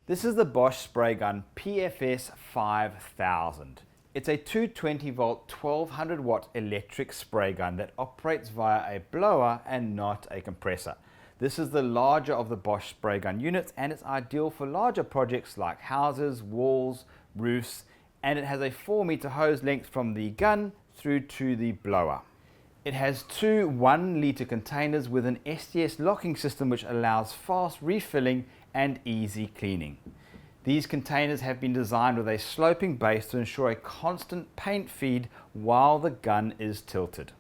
This is the Bosch spray gun PFS 5000. It's a 220 volt 1200 watt electric spray gun that operates via a blower and not a compressor. This is the larger of the Bosch spray gun units and it's ideal for larger projects like houses, walls, roofs, and it has a 4-meter hose length from the gun through to the blower. It has two 1-liter containers with an STS locking system which allows fast refilling and easy cleaning. These containers have been designed with a sloping base to ensure a constant paint feed while the gun is tilted.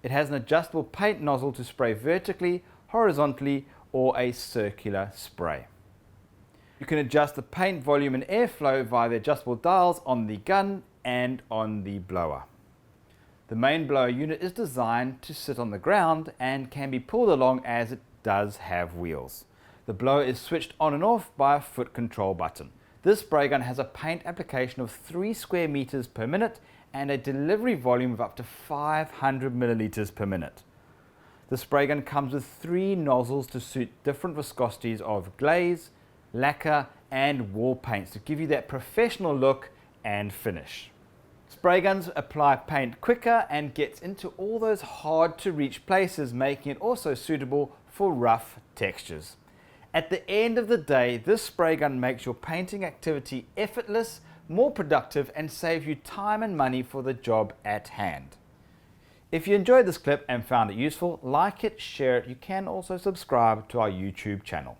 It has an adjustable paint nozzle to spray vertically, horizontally, or a circular spray. You can adjust the paint volume and airflow via the adjustable dials on the gun and on the blower. The main blower unit is designed to sit on the ground and can be pulled along as it does have wheels. The blower is switched on and off by a foot control button. This spray gun has a paint application of 3 square meters per minute and a delivery volume of up to 500 milliliters per minute. The spray gun comes with 3 nozzles to suit different viscosities of glaze, lacquer and wall paints to give you that professional look and finish. Spray guns apply paint quicker and gets into all those hard to reach places, making it also suitable for rough textures. At the end of the day, this spray gun makes your painting activity effortless, more productive and saves you time and money for the job at hand. If you enjoyed this clip and found it useful, like it, share it. You can also subscribe to our YouTube channel.